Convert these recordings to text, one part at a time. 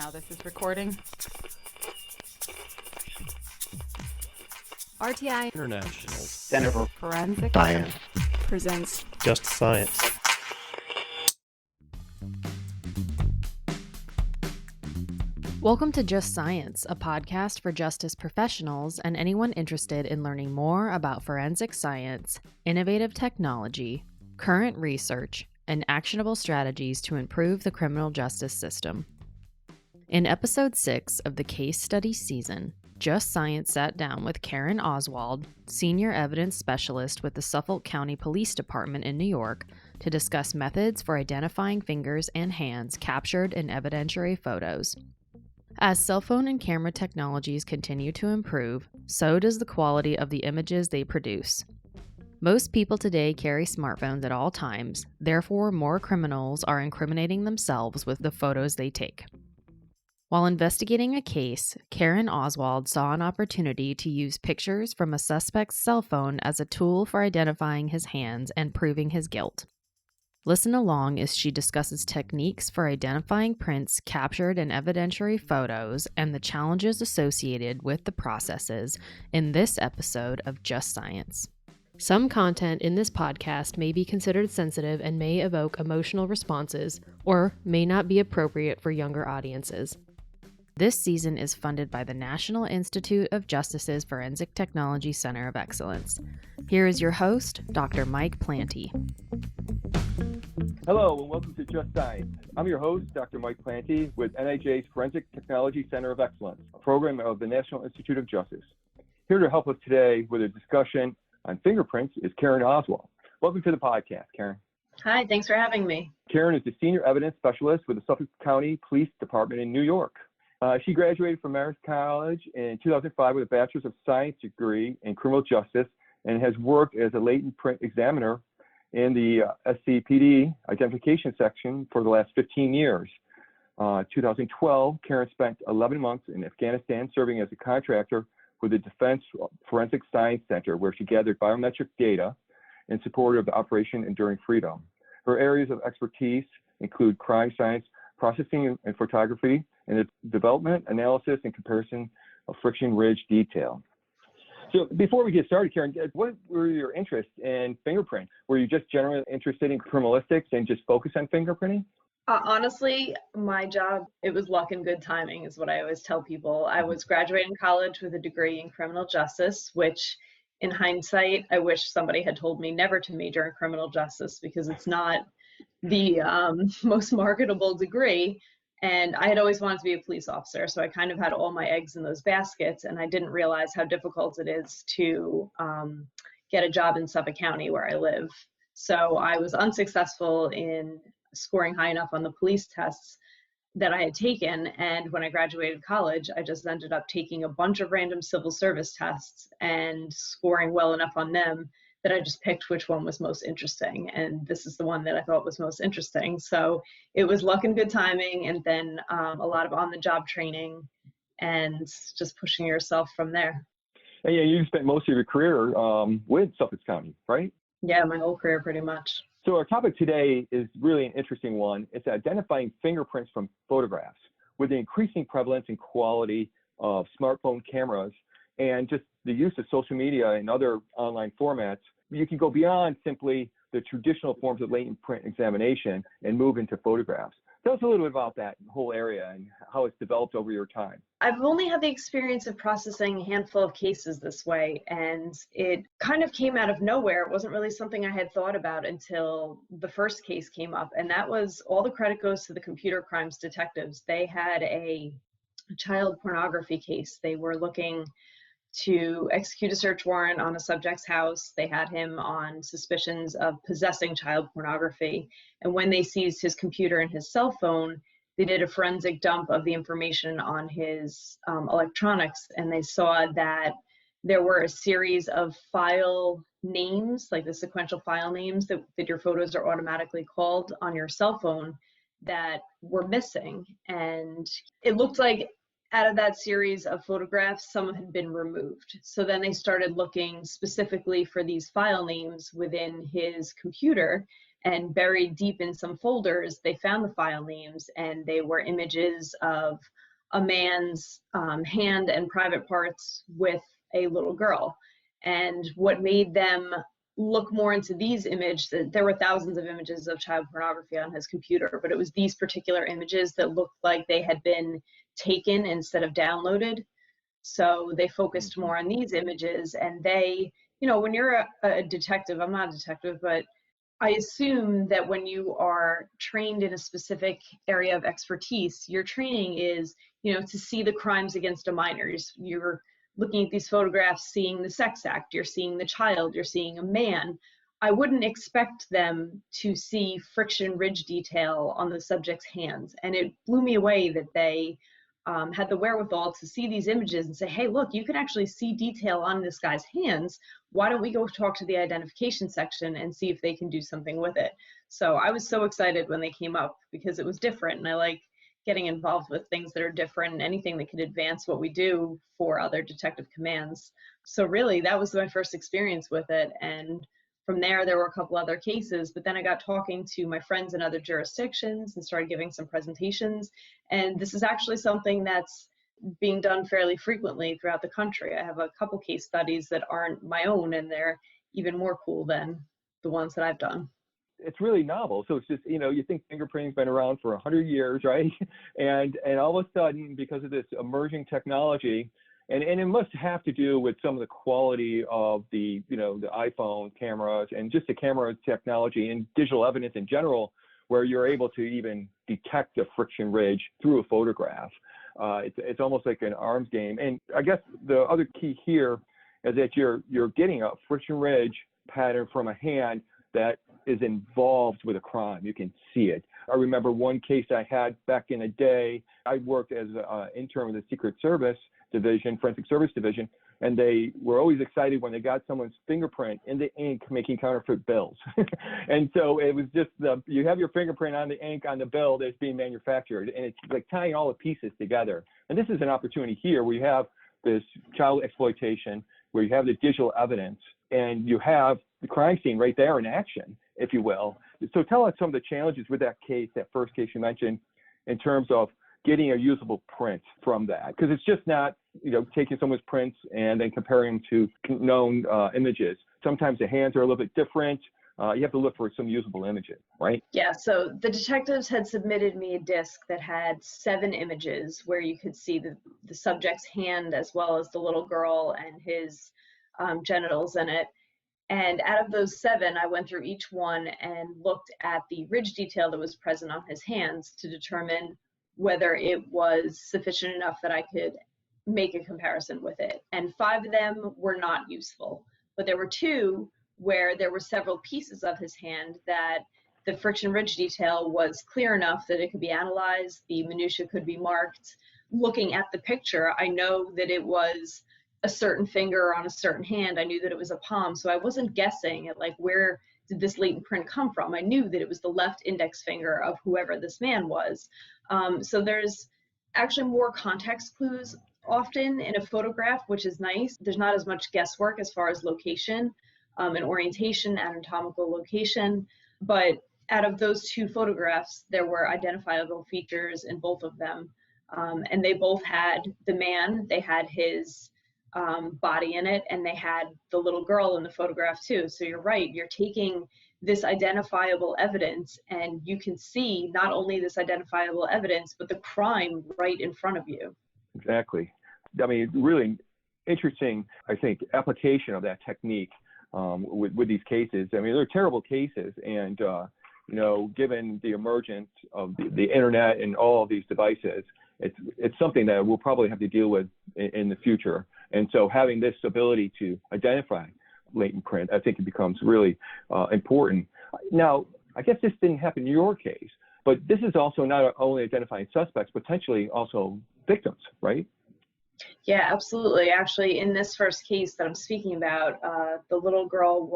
now this is recording. RTI International Center for Forensic Science presents Just Science. Welcome to Just Science, a podcast for justice professionals and anyone interested in learning more about forensic science, innovative technology, current research, and actionable strategies to improve the criminal justice system. In episode 6 of the case study season, Just Science sat down with Karen Oswald, senior evidence specialist with the Suffolk County Police Department in New York, to discuss methods for identifying fingers and hands captured in evidentiary photos. As cell phone and camera technologies continue to improve, so does the quality of the images they produce. Most people today carry smartphones at all times, therefore more criminals are incriminating themselves with the photos they take. While investigating a case, Karen Oswald saw an opportunity to use pictures from a suspect's cell phone as a tool for identifying his hands and proving his guilt. Listen along as she discusses techniques for identifying prints captured in evidentiary photos and the challenges associated with the processes in this episode of Just Science. Some content in this podcast may be considered sensitive and may evoke emotional responses or may not be appropriate for younger audiences. This season is funded by the National Institute of Justice's Forensic Technology Center of Excellence. Here is your host, Dr. Mike Planty. Hello and welcome to Just Science. I'm your host, Dr. Mike Planty, with NIJ's Forensic Technology Center of Excellence, a program of the National Institute of Justice. Here to help us today with a discussion on fingerprints is Karen Oswald. Welcome to the podcast, Karen. Hi, thanks for having me. Karen is the Senior Evidence Specialist with the Suffolk County Police Department in New York. She graduated from Marist College in 2005 with a Bachelor's of Science degree in Criminal Justice and has worked as a latent print examiner in the SCPD identification section for the last 15 years. 2012, Karen spent 11 months in Afghanistan serving as a contractor with the Defense Forensic Science Center, where she gathered biometric data in support of the Operation Enduring Freedom. Her areas of expertise include crime science, processing and photography, and the development, analysis, and comparison of friction ridge detail. So before we get started, Karen, what were your interests in fingerprints? Were you just generally interested in criminalistics and just focus on fingerprinting? Honestly, my job, it was luck and good timing is what I always tell people. I was graduating college with a degree in criminal justice, which in hindsight, I wish somebody had told me never to major in criminal justice because it's not the most marketable degree. And I had always wanted to be a police officer, so I kind of had all my eggs in those baskets, and I didn't realize how difficult it is to get a job in Suffolk County where I live. So I was unsuccessful in scoring high enough on the police tests that I had taken, and when I graduated college, I just ended up taking a bunch of random civil service tests and scoring well enough on them that I just picked which one was most interesting. And this is the one that I thought was most interesting. So it was luck and good timing, and then a lot of on-the-job training and just pushing yourself from there. And yeah, you spent most of your career with Suffolk County, right? Yeah, my whole career pretty much. So our topic today is really an interesting one. It's identifying fingerprints from photographs. With the increasing prevalence and quality of smartphone cameras and just the use of social media and other online formats, you can go beyond simply the traditional forms of latent print examination and move into photographs. Tell us a little bit about that whole area and how it's developed over your time. I've only had the experience of processing a handful of cases this way, and it kind of came out of nowhere. It wasn't really something I had thought about until the first case came up, and that was all the credit goes to the computer crimes detectives. They had a child pornography case. They were looking to execute a search warrant on a subject's house. They had him on suspicions of possessing child pornography. And when they seized his computer and his cell phone, they did a forensic dump of the information on his electronics, and they saw that there were a series of file names, like the sequential file names that your photos are automatically called on your cell phone, that were missing. And it looked like out of that series of photographs, some had been removed. So then they started looking specifically for these file names within his computer, And buried deep in some folders, they found the file names, and they were images of a man's hand and private parts with a little girl. And what made them look more into these images, there were thousands of images of child pornography on his computer, but it was these particular images that looked like they had been taken instead of downloaded. So they focused more on these images, and they, when you're a detective, I'm not a detective, but I assume that when you are trained in a specific area of expertise, your training is, to see the crimes against a minor. You're looking at these photographs, seeing the sex act, you're seeing the child, you're seeing a man. I wouldn't expect them to see friction ridge detail on the subject's hands. And it blew me away that they had the wherewithal to see these images and say, hey, look, you can actually see detail on this guy's hands. Why don't we go talk to the identification section and see if they can do something with it? So I was so excited when they came up because it was different, and I like getting involved with things that are different and anything that could advance what we do for other detective commands. So really, that was my first experience with it. And from there were a couple other cases, but then I got talking to my friends in other jurisdictions and started giving some presentations. And this is actually something that's being done fairly frequently throughout the country. I have a couple case studies that aren't my own, and they're even more cool than the ones that I've done. It's really novel. So it's just, you think fingerprinting's been around for 100 years, right? And all of a sudden, because of this emerging technology, and it must have to do with some of the quality of the iPhone cameras and just the camera technology and digital evidence in general, where you're able to even detect a friction ridge through a photograph. It's almost like an arms game. And I guess the other key here is that you're getting a friction ridge pattern from a hand that is involved with a crime. You can see it. I remember one case I had back in the day. I worked as an intern with the Secret Service Division, Forensic Service Division, and they were always excited when they got someone's fingerprint in the ink making counterfeit bills. And so it was just you have your fingerprint on the ink on the bill that's being manufactured, and it's like tying all the pieces together. And this is an opportunity here where you have this child exploitation, where you have the digital evidence, and you have the crime scene right there in action, if you will. So tell us some of the challenges with that case, that first case you mentioned, in terms of getting a usable print from that, because it's just not, taking someone's prints and then comparing them to known images. Sometimes the hands are a little bit different. You have to look for some usable images, right? Yeah, so the detectives had submitted me a disc that had 7 images where you could see the subject's hand as well as the little girl and his genitals in it. And out of those 7, I went through each one and looked at the ridge detail that was present on his hands to determine whether it was sufficient enough that I could make a comparison with it. And 5 of them were not useful, but there were 2 where there were several pieces of his hand that the friction ridge detail was clear enough that it could be analyzed, the minutia could be marked. Looking at the picture, I know that it was a certain finger on a certain hand. I knew that it was a palm, so I wasn't guessing at where did this latent print come from. I knew that it was the left index finger of whoever this man was. So there's actually more context clues often in a photograph, which is nice. There's not as much guesswork as far as location and orientation, anatomical location. But out of those 2 photographs, there were identifiable features in both of them. And they both had the man, they had his body in it, and they had the little girl in the photograph too. So you're right, you're taking this identifiable evidence and you can see not only this identifiable evidence, but the crime right in front of you. Exactly. I mean, really interesting, I think, application of that technique with these cases. I mean, they're terrible cases, and given the emergence of the internet and all of these devices, it's something that we'll probably have to deal with in the future. And so having this ability to identify latent print, I think it becomes really important. Now, I guess this didn't happen in your case, but this is also not only identifying suspects, potentially also victims, right? Yeah, absolutely. Actually, in this first case that I'm speaking about, the little girl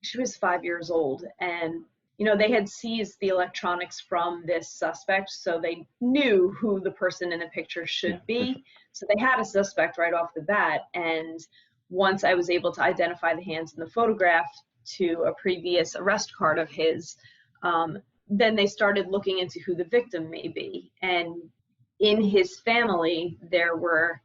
she was 5 years old, and they had seized the electronics from this suspect, so they knew who the person in the picture should be. So they had a suspect right off the bat. And once I was able to identify the hands in the photograph to a previous arrest card of his, then they started looking into who the victim may be. And in his family, there were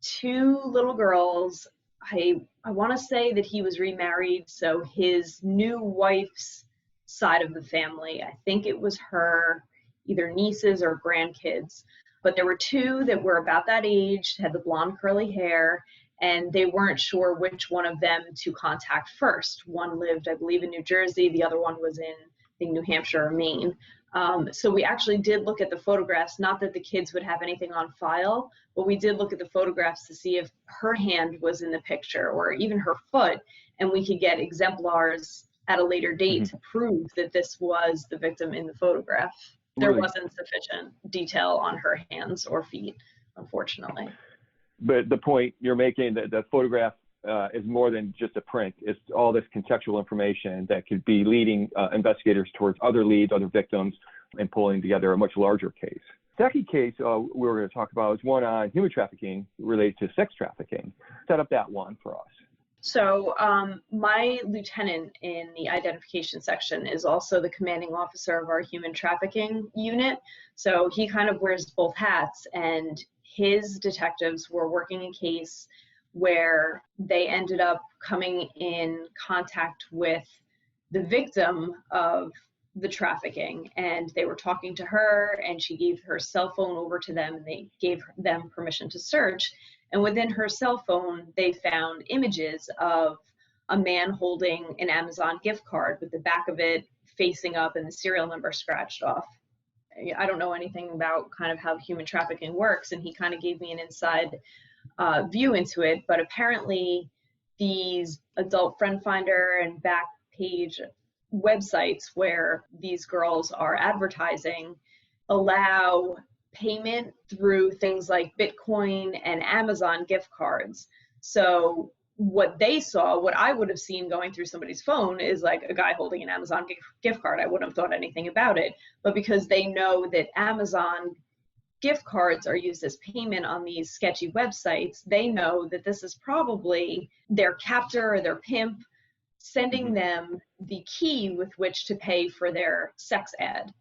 two little girls. I want to say that he was remarried, so his new wife's side of the family, I think it was her either nieces or grandkids, but there were two that were about that age, had the blonde curly hair, and they weren't sure which one of them to contact first. One lived, I believe, in New Jersey, the other one was in, I think, New Hampshire or Maine. So we actually did look at the photographs, not that the kids would have anything on file, but we did look at the photographs to see if her hand was in the picture or even her foot, and we could get exemplars at a later date to prove that this was the victim in the photograph. There wasn't sufficient detail on her hands or feet, unfortunately. But the point you're making, that the photograph is more than just a print. It's all this contextual information that could be leading investigators towards other leads, other victims, and pulling together a much larger case. Second case we were going to talk about is one on human trafficking related to sex trafficking. Set up that one for us. So my lieutenant in the identification section is also the commanding officer of our human trafficking unit. So he kind of wears both hats, and his detectives were working a case where they ended up coming in contact with the victim of the trafficking, and they were talking to her, and she gave her cell phone over to them, and they gave them permission to search. And within her cell phone, they found images of a man holding an Amazon gift card with the back of it facing up and the serial number scratched off. I don't know anything about kind of how human trafficking works, and he kind of gave me an inside view into it, but apparently these adult friend finder and Backpage websites where these girls are advertising allow payment through things like Bitcoin and Amazon gift cards. So what they saw, what I would have seen going through somebody's phone, is like a guy holding an Amazon gift card. I wouldn't have thought anything about it. But because they know that Amazon gift cards are used as payment on these sketchy websites, they know that this is probably their captor or their pimp sending them the key with which to pay for their sex ad.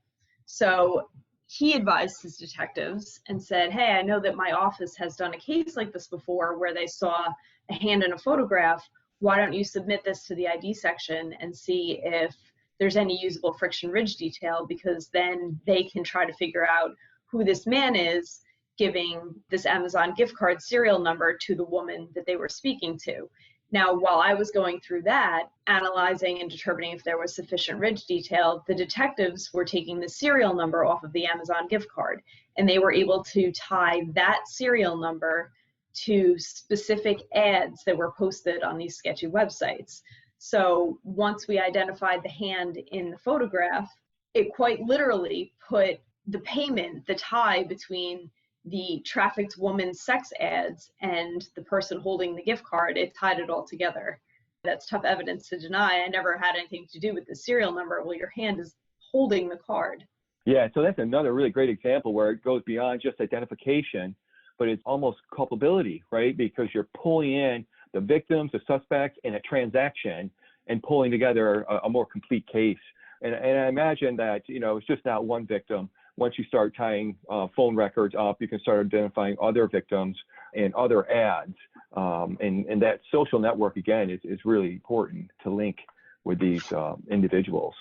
So he advised his detectives and said, hey, I know that my office has done a case like this before where they saw a hand in a photograph. Why don't you submit this to the ID section and see if there's any usable friction ridge detail, because then they can try to figure out who this man is, giving this Amazon gift card serial number to the woman that they were speaking to. Now, while I was going through that, analyzing and determining if there was sufficient ridge detail, the detectives were taking the serial number off of the Amazon gift card, and they were able to tie that serial number to specific ads that were posted on these sketchy websites. So once we identified the hand in the photograph, it quite literally put the payment, the tie between the trafficked woman's sex ads and the person holding the gift card, it tied it all together. That's tough evidence to deny. I never had anything to do with the serial number. Well, your hand is holding the card. Yeah, so that's another really great example where it goes beyond just identification, but it's almost culpability, right? Because you're pulling in the victims, the suspects, in a transaction and pulling together a more complete case. And I imagine that, it's just not one victim. Once you start tying phone records up, you can start identifying other victims and other ads. And that social network, again, is really important to link with these individuals.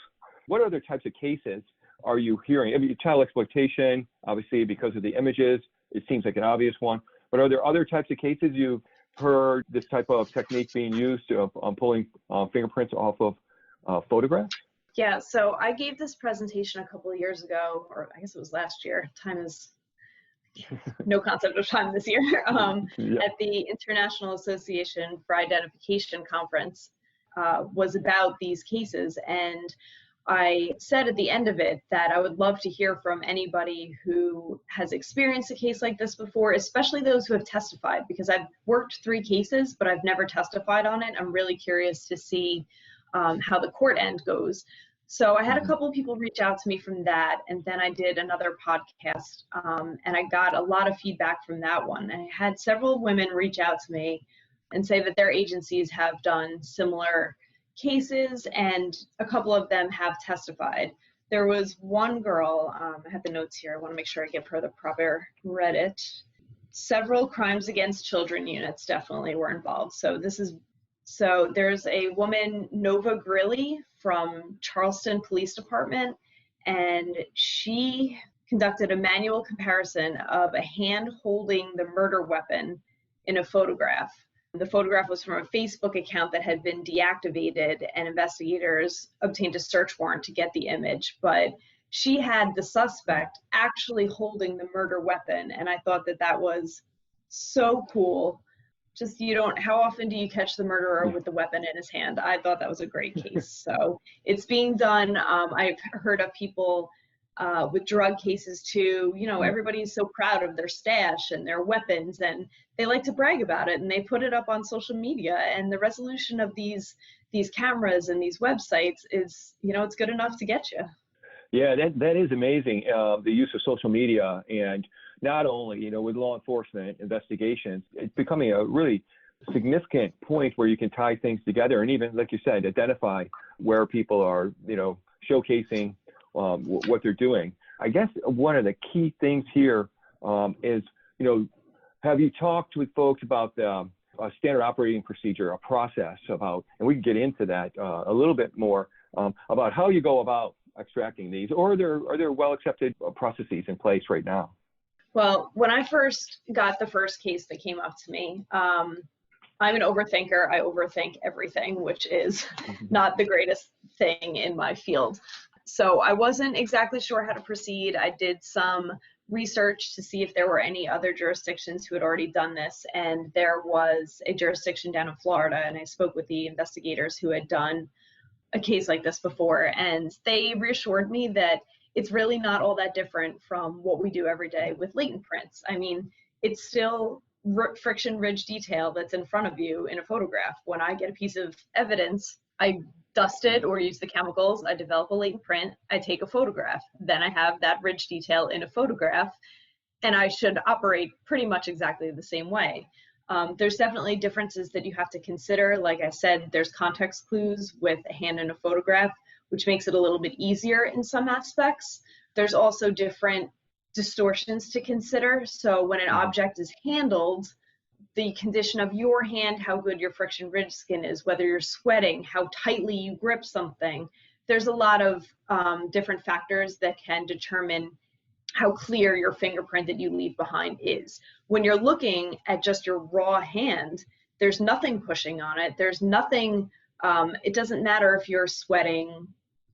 What other types of cases are you hearing? I mean, child exploitation, obviously, because of the images, it seems like an obvious one. But are there other types of cases you've heard this type of technique being used on pulling fingerprints off of photographs? Yeah, so I gave this presentation a couple of years ago, or I guess it was last year. Time is no concept of time this year, at the International Association for Identification Conference, was about these cases. And I said at the end of it that I would love to hear from anybody who has experienced a case like this before, especially those who have testified, because I've worked 3 cases, but I've never testified on it. I'm really curious to see how the court end goes. So I had a couple of people reach out to me from that, and then I did another podcast, and I got a lot of feedback from that one. And I had several women reach out to me and say that their agencies have done similar cases, and a couple of them have testified. There was one girl, I have the notes here, I want to make sure I give her the proper Reddit. Several crimes against children units definitely were involved. So there's a woman, Nova Grilly, from Charleston Police Department, and she conducted a manual comparison of a hand holding the murder weapon in a photograph. The photograph was from a Facebook account that had been deactivated, and investigators obtained a search warrant to get the image. But she had the suspect actually holding the murder weapon, and I thought that was so cool. Just, how often do you catch the murderer with the weapon in his hand? I thought that was a great case. So it's being done. I've heard of people with drug cases too. Everybody's so proud of their stash and their weapons, and they like to brag about it, and they put it up on social media. And the resolution of these cameras and these websites is, it's good enough to get you. Yeah, that is amazing, the use of social media, and not only, with law enforcement investigations, it's becoming a really significant point where you can tie things together and even, like you said, identify where people are, showcasing what they're doing. I guess one of the key things here is, have you talked with folks about the standard operating procedure, a process about, and we can get into that a little bit more, about how you go about extracting these, or are there well-accepted processes in place right now? Well, when I first got the first case that came up to me, I'm an overthinker. I overthink everything, which is not the greatest thing in my field. So I wasn't exactly sure how to proceed. I did some research to see if there were any other jurisdictions who had already done this, and there was a jurisdiction down in Florida, and I spoke with the investigators who had done a case like this before, and they reassured me that it's really not all that different from what we do every day with latent prints. I mean, it's still friction ridge detail that's in front of you in a photograph. When I get a piece of evidence, I dust it or use the chemicals, I develop a latent print, I take a photograph. Then I have that ridge detail in a photograph, and I should operate pretty much exactly the same way. There's definitely differences that you have to consider. Like I said, there's context clues with a hand in a photograph, which makes it a little bit easier in some aspects. There's also different distortions to consider. So when an object is handled, the condition of your hand, how good your friction ridge skin is, whether you're sweating, how tightly you grip something. There's a lot of different factors that can determine how clear your fingerprint that you leave behind is. When you're looking at just your raw hand, there's nothing pushing on it. There's nothing, it doesn't matter if you're sweating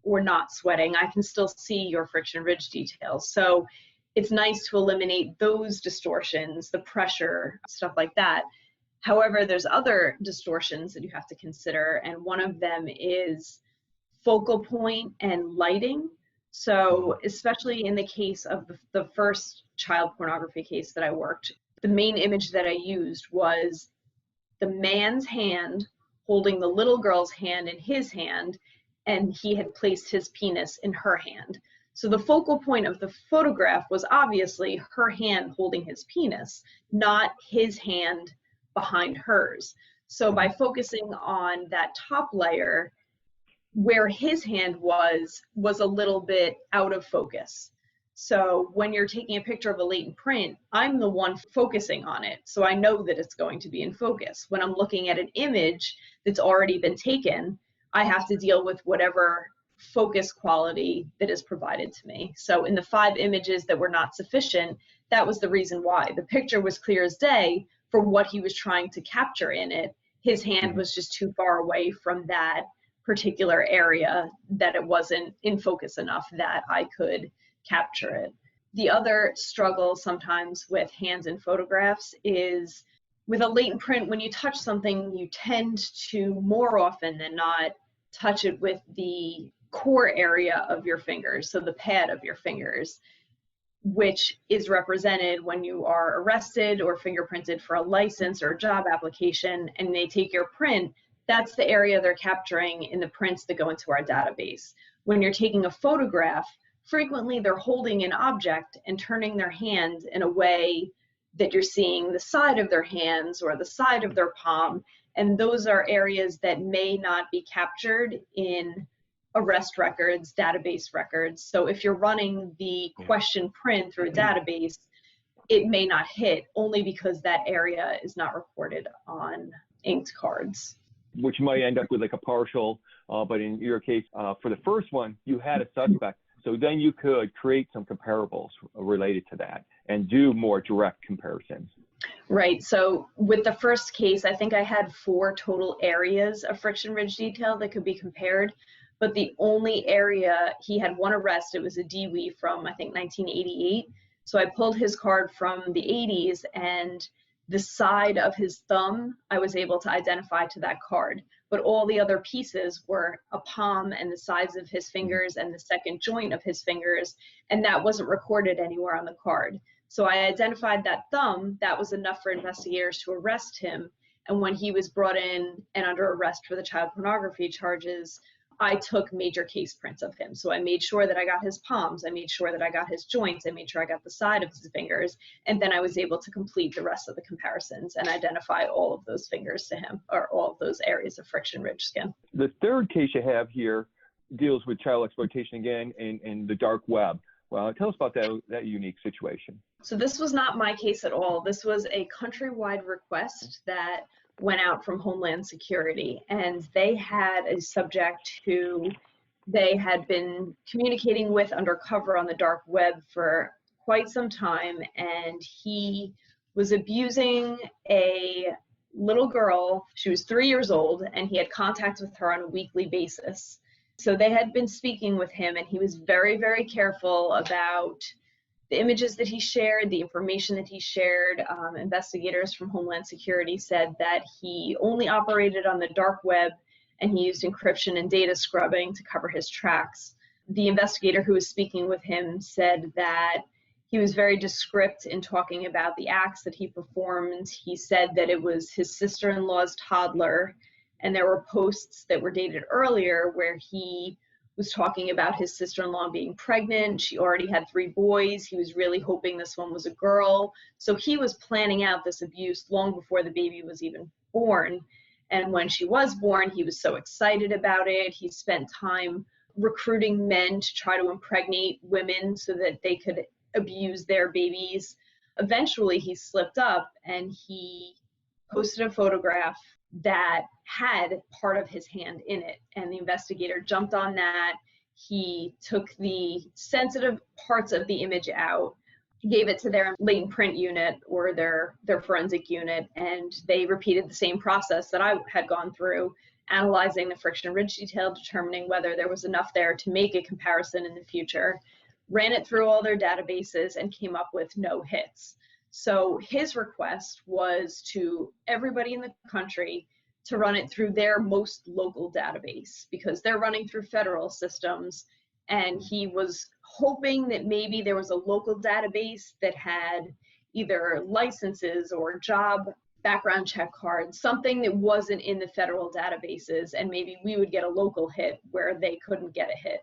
or not sweating. I can still see your friction ridge details. So it's nice to eliminate those distortions, the pressure, stuff like that. However, there's other distortions that you have to consider, and one of them is focal point and lighting. So especially in the case of the first child pornography case that I worked, the main image that I used was the man's hand holding the little girl's hand in his hand, and he had placed his penis in her hand. So the focal point of the photograph was obviously her hand holding his penis, not his hand behind hers. So by focusing on that top layer, where his hand was a little bit out of focus. So when you're taking a picture of a latent print, I'm the one focusing on it. So I know that it's going to be in focus. When I'm looking at an image that's already been taken, I have to deal with whatever focus quality that is provided to me. So in the 5 images that were not sufficient, that was the reason why. The picture was clear as day for what he was trying to capture in it. His hand was just too far away from that particular area that it wasn't in focus enough that I could capture it. The other struggle sometimes with hands in photographs is with a latent print, when you touch something, you tend to more often than not touch it with the core area of your fingers, so the pad of your fingers, which is represented when you are arrested or fingerprinted for a license or a job application, and they take your print. That's the area they're capturing in the prints that go into our database. When you're taking a photograph, frequently they're holding an object and turning their hand in a way that you're seeing the side of their hands or the side of their palm, And those are areas that may not be captured in arrest records, database records. So if you're running the question print through a database, it may not hit only because that area is not recorded on inked cards. Which might end up with like a partial, but in your case, for the first one, you had a suspect. So then you could create some comparables related to that and do more direct comparisons. Right. So with the first case, I think I had 4 total areas of friction ridge detail that could be compared. But the only area, he had 1 arrest. It was a DWI from, I think, 1988. So I pulled his card from the 80s, and the side of his thumb, I was able to identify to that card. But all the other pieces were a palm and the sides of his fingers and the second joint of his fingers, and that wasn't recorded anywhere on the card. So I identified that thumb. That was enough for investigators to arrest him. And when he was brought in and under arrest for the child pornography charges, I took major case prints of him. So I made sure that I got his palms, I made sure that I got his joints, I made sure I got the side of his fingers, and then I was able to complete the rest of the comparisons and identify all of those fingers to him, or all of those areas of friction ridge skin. The third case you have here deals with child exploitation again in the dark web. Well, tell us about that unique situation. So this was not my case at all. This was a countrywide request that went out from Homeland Security, and they had a subject who they had been communicating with undercover on the dark web for quite some time, and he was abusing a little girl. She was 3 years old, and he had contact with her on a weekly basis. So they had been speaking with him, and he was very, very careful about the images that he shared, the information that he shared. Investigators from Homeland Security said that he only operated on the dark web, and he used encryption and data scrubbing to cover his tracks. The investigator who was speaking with him said that he was very descriptive in talking about the acts that he performed. He said that it was his sister-in-law's toddler, and there were posts that were dated earlier where he was talking about his sister-in-law being pregnant. She already had 3 boys. He was really hoping this one was a girl. So he was planning out this abuse long before the baby was even born. And when she was born, he was so excited about it. He spent time recruiting men to try to impregnate women so that they could abuse their babies. Eventually, he slipped up and he posted a photograph that had part of his hand in it, and the investigator jumped on that. He took the sensitive parts of the image out, gave it to their latent print unit or their forensic unit, and they repeated the same process that I had gone through, analyzing the friction ridge detail, determining whether there was enough there to make a comparison in the future, ran it through all their databases, and came up with no hits. So his request was to everybody in the country to run it through their most local database, because they're running through federal systems. And he was hoping that maybe there was a local database that had either licenses or job background check cards, something that wasn't in the federal databases, and maybe we would get a local hit where they couldn't get a hit.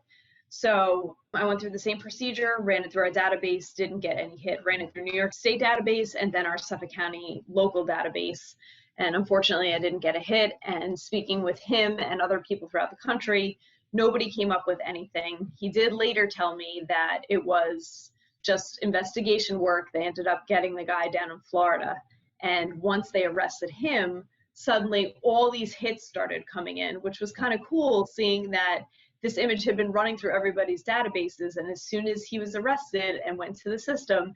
So I went through the same procedure, ran it through our database, didn't get any hit, ran it through New York State database, and then our Suffolk County local database. And unfortunately, I didn't get a hit. And speaking with him and other people throughout the country, nobody came up with anything. He did later tell me that it was just investigation work. They ended up getting the guy down in Florida. And once they arrested him, suddenly all these hits started coming in, which was kind of cool, seeing that this image had been running through everybody's databases. And as soon as he was arrested and went to the system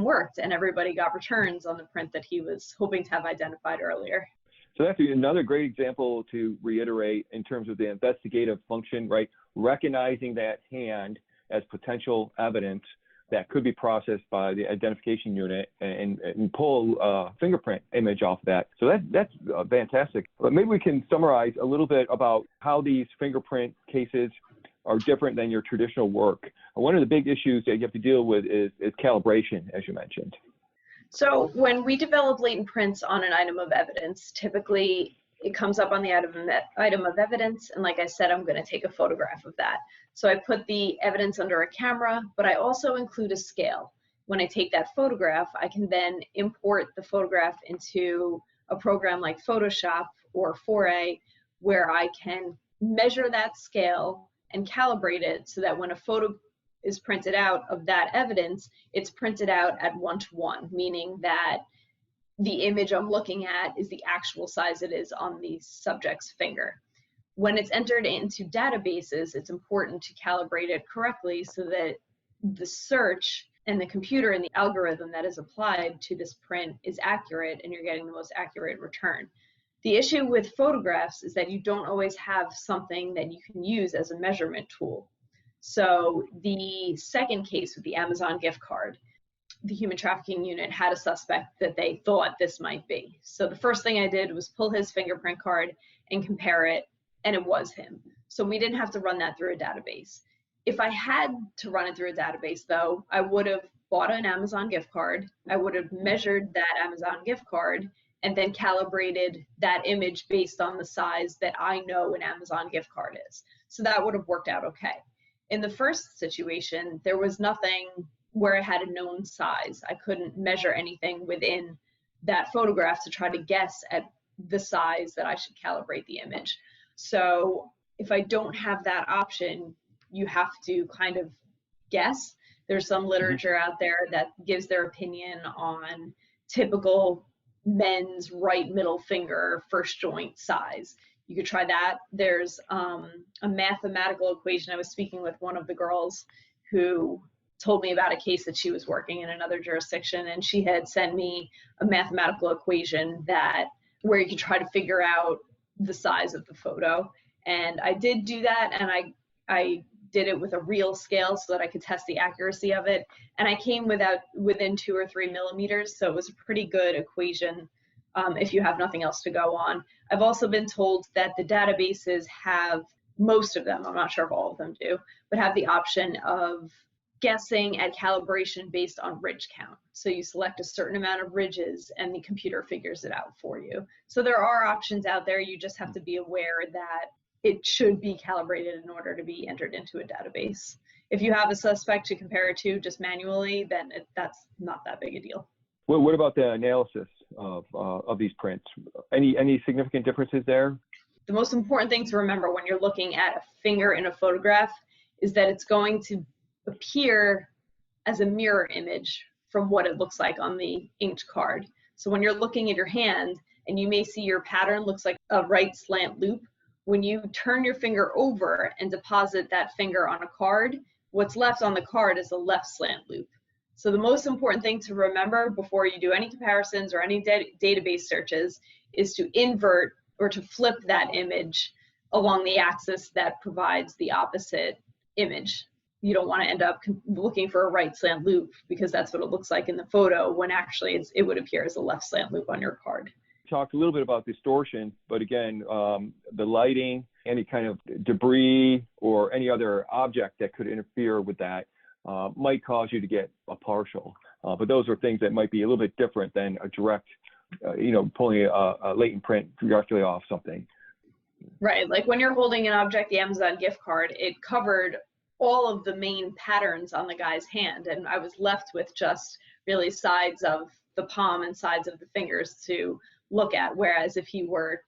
worked, and everybody got returns on the print that he was hoping to have identified earlier. So that's another great example to reiterate in terms of the investigative function, right? Recognizing that hand as potential evidence that could be processed by the identification unit and pull a fingerprint image off that. So that's fantastic. But maybe we can summarize a little bit about how these fingerprint cases are different than your traditional work. One of the big issues that you have to deal with is calibration, as you mentioned. So when we develop latent prints on an item of evidence, typically it comes up on the item of evidence, and like I said, I'm going to take a photograph of that. So I put the evidence under a camera, but I also include a scale. When I take that photograph, I can then import the photograph into a program like Photoshop or Foray, where I can measure that scale and calibrate it so that when a photo is printed out of that evidence, it's printed out at 1:1, meaning that the image I'm looking at is the actual size it is on the subject's finger. When it's entered into databases, it's important to calibrate it correctly so that the search and the computer and the algorithm that is applied to this print is accurate and you're getting the most accurate return. The issue with photographs is that you don't always have something that you can use as a measurement tool. So the second case with the Amazon gift card, the human trafficking unit had a suspect that they thought this might be. So the first thing I did was pull his fingerprint card and compare it, and it was him. So we didn't have to run that through a database. If I had to run it through a database, though, I would have bought an Amazon gift card. I would have measured that Amazon gift card and then calibrated that image based on the size that I know an Amazon gift card is. So that would have worked out okay. In the first situation, there was nothing where I had a known size. I couldn't measure anything within that photograph to try to guess at the size that I should calibrate the image. So if I don't have that option, you have to kind of guess. There's some literature out there that gives their opinion on typical men's right middle finger first joint size. You could try that. There's a mathematical equation. I was speaking with one of the girls who told me about a case that she was working in another jurisdiction, and she had sent me a mathematical equation that where you could try to figure out the size of the photo. And I did do that, and I did it with a real scale so that I could test the accuracy of it. And I came within 2 or 3 millimeters, so it was a pretty good equation if you have nothing else to go on. I've also been told that the databases have, most of them, I'm not sure if all of them do, but have the option of guessing at calibration based on ridge count. So you select a certain amount of ridges and the computer figures it out for you. So there are options out there. You just have to be aware that it should be calibrated in order to be entered into a database. If you have a suspect to compare it to just manually, then that's not that big a deal. Well, what about the analysis of these prints? Any significant differences there? The most important thing to remember when you're looking at a finger in a photograph is that it's going to appear as a mirror image from what it looks like on the inked card. So when you're looking at your hand and you may see your pattern looks like a right slant loop, when you turn your finger over and deposit that finger on a card, what's left on the card is a left slant loop. So the most important thing to remember before you do any comparisons or any database searches is to invert or to flip that image along the axis that provides the opposite image. You don't want to end up looking for a right slant loop because that's what it looks like in the photo when actually it would appear as a left slant loop on your card. Talked a little bit about distortion, but again, the lighting, any kind of debris or any other object that could interfere with that might cause you to get a partial. But those are things that might be a little bit different than a direct, pulling a latent print directly off something. Right, like when you're holding an object, the Amazon gift card, it covered all of the main patterns on the guy's hand, and I was left with just really sides of the palm and sides of the fingers to look at, whereas if he were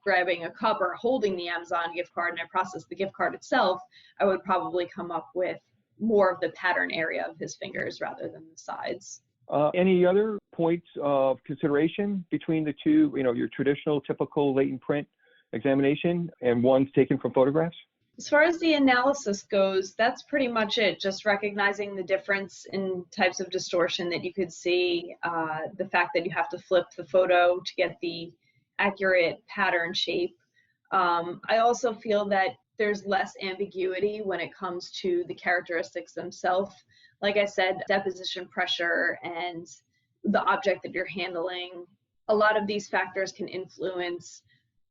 grabbing a cup or holding the Amazon gift card and I processed the gift card itself, I would probably come up with more of the pattern area of his fingers rather than the sides. Any other points of consideration between the two, your traditional typical latent print examination and ones taken from photographs? As far as the analysis goes, that's pretty much it. Just recognizing the difference in types of distortion that you could see, the fact that you have to flip the photo to get the accurate pattern shape. I also feel that there's less ambiguity when it comes to the characteristics themselves. Like I said, deposition pressure and the object that you're handling, a lot of these factors can influence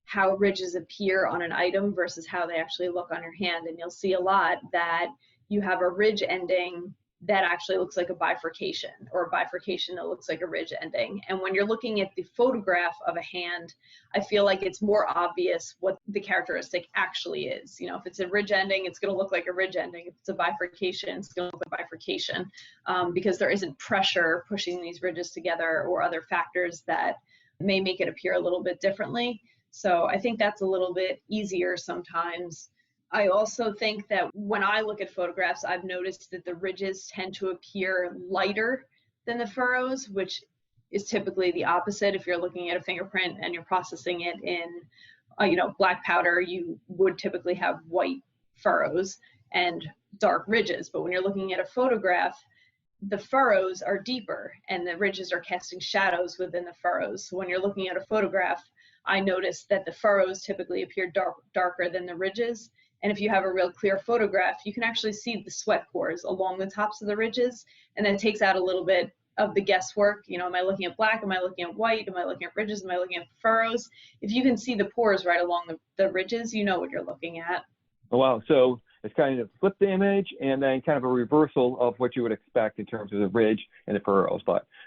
how ridges appear on an item versus how they actually look on your hand. And you'll see a lot that you have a ridge ending that actually looks like a bifurcation, or a bifurcation that looks like a ridge ending. And when you're looking at the photograph of a hand, I feel like it's more obvious what the characteristic actually is. If it's a ridge ending, it's going to look like a ridge ending. If it's a bifurcation, it's going to look like a bifurcation, because there isn't pressure pushing these ridges together or other factors that may make it appear a little bit differently. So I think that's a little bit easier sometimes. I also think that when I look at photographs, I've noticed that the ridges tend to appear lighter than the furrows, which is typically the opposite. If you're looking at a fingerprint and you're processing it in, black powder, you would typically have white furrows and dark ridges. But when you're looking at a photograph, the furrows are deeper and the ridges are casting shadows within the furrows. So when you're looking at a photograph, I noticed that the furrows typically appear darker than the ridges. And if you have a real clear photograph, you can actually see the sweat pores along the tops of the ridges, and that takes out a little bit of the guesswork. Am I looking at black? Am I looking at white? Am I looking at ridges? Am I looking at furrows? If you can see the pores right along the ridges, you know what you're looking at. Oh, wow. So it's kind of flip the image and then kind of a reversal of what you would expect in terms of the ridge and the furrows.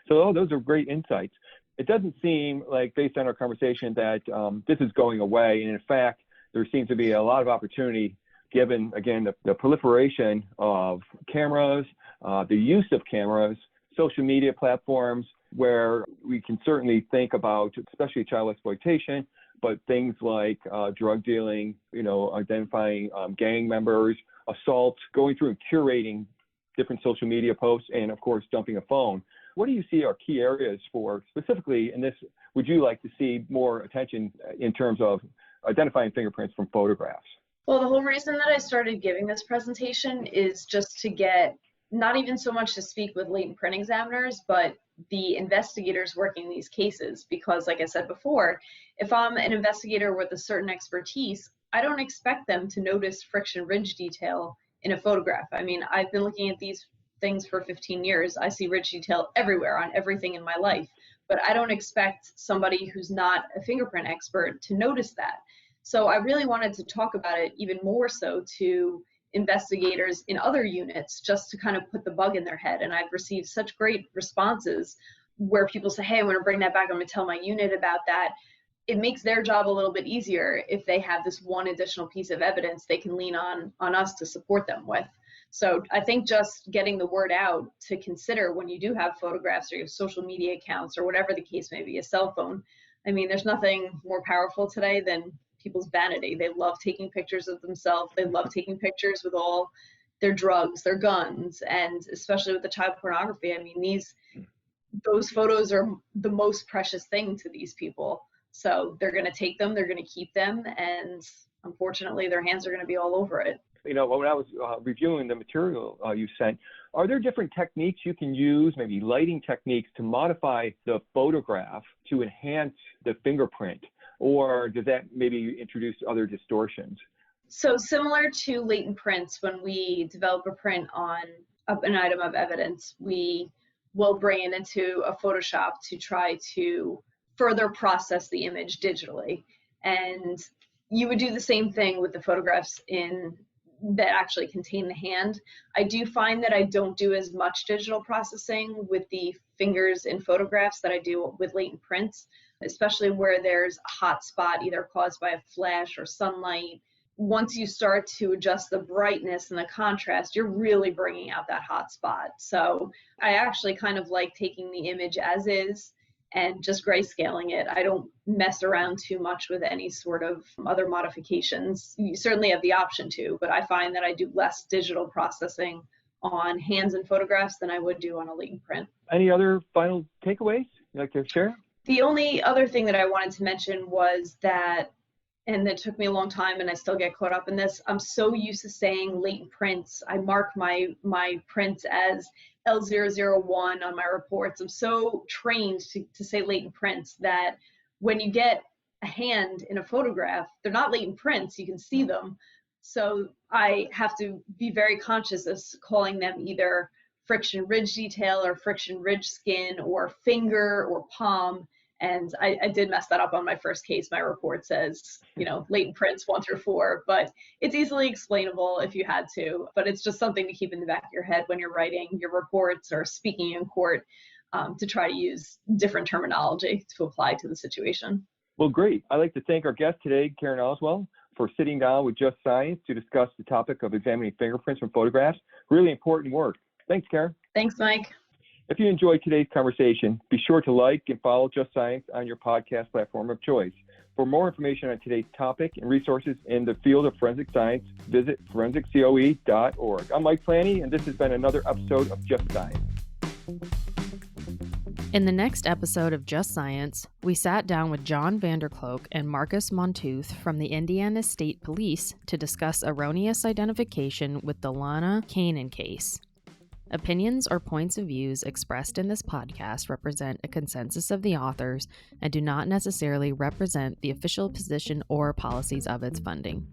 Those are great insights. It doesn't seem like, based on our conversation, that this is going away. And in fact, there seems to be a lot of opportunity given, again, the proliferation of cameras, the use of cameras, social media platforms, where we can certainly think about, especially child exploitation, but things like drug dealing, identifying gang members, assault, going through and curating different social media posts, and of course, dumping a phone. What do you see are key areas for specifically in this? Would you like to see more attention in terms of identifying fingerprints from photographs? Well, the whole reason that I started giving this presentation is just to get, not even so much to speak with latent print examiners, but the investigators working these cases. Because like I said before, if I'm an investigator with a certain expertise, I don't expect them to notice friction ridge detail in a photograph. I mean, I've been looking at these things for 15 years. I see ridge detail everywhere on everything in my life, but I don't expect somebody who's not a fingerprint expert to notice that. So I really wanted to talk about it even more so to investigators in other units, just to kind of put the bug in their head. And I've received such great responses where people say, hey, I'm going to bring that back. I'm going to tell my unit about that. It makes their job a little bit easier if they have this one additional piece of evidence they can lean on us to support them with. So I think just getting the word out to consider when you do have photographs or your social media accounts or whatever the case may be, a cell phone. I mean, there's nothing more powerful today than people's vanity. They love taking pictures of themselves. They love taking pictures with all their drugs, their guns, and especially with the child pornography. I mean, those photos are the most precious thing to these people. So they're going to take them, they're going to keep them, and unfortunately their hands are going to be all over it. When I was reviewing the material you sent, are there different techniques you can use, maybe lighting techniques, to modify the photograph to enhance the fingerprint? Or does that maybe introduce other distortions? So similar to latent prints, when we develop a print on an item of evidence, we will bring it into a Photoshop to try to further process the image digitally. And you would do the same thing with the photographs that actually contain the hand. I do find that I don't do as much digital processing with the fingers in photographs that I do with latent prints, especially where there's a hot spot either caused by a flash or sunlight. Once you start to adjust the brightness and the contrast, you're really bringing out that hot spot. So I actually kind of like taking the image as is and just grayscaling it. I don't mess around too much with any sort of other modifications. You certainly have the option to, but I find that I do less digital processing on hands and photographs than I would do on a latent print. Any other final takeaways you'd like to share? The only other thing that I wanted to mention was that, and it took me a long time and I still get caught up in this, I'm so used to saying latent prints. I mark my prints as L001 on my reports. I'm so trained to say latent prints that when you get a hand in a photograph, they're not latent prints, you can see them. So I have to be very conscious of calling them either friction ridge detail or friction ridge skin or finger or palm. And I did mess that up on my first case. My report says, latent prints 1 through 4, but it's easily explainable if you had to. But it's just something to keep in the back of your head when you're writing your reports or speaking in court, to try to use different terminology to apply to the situation. Well, great. I'd like to thank our guest today, Karen Oswald, for sitting down with Just Science to discuss the topic of examining fingerprints from photographs. Really important work. Thanks, Karen. Thanks, Mike. If you enjoyed today's conversation, be sure to like and follow Just Science on your podcast platform of choice. For more information on today's topic and resources in the field of forensic science, visit forensiccoe.org. I'm Mike Planny, and this has been another episode of Just Science. In the next episode of Just Science, we sat down with John Vanderkloek and Marcus Montooth from the Indiana State Police to discuss erroneous identification with the Lana Kanan case. Opinions or points of views expressed in this podcast represent a consensus of the authors and do not necessarily represent the official position or policies of its funding.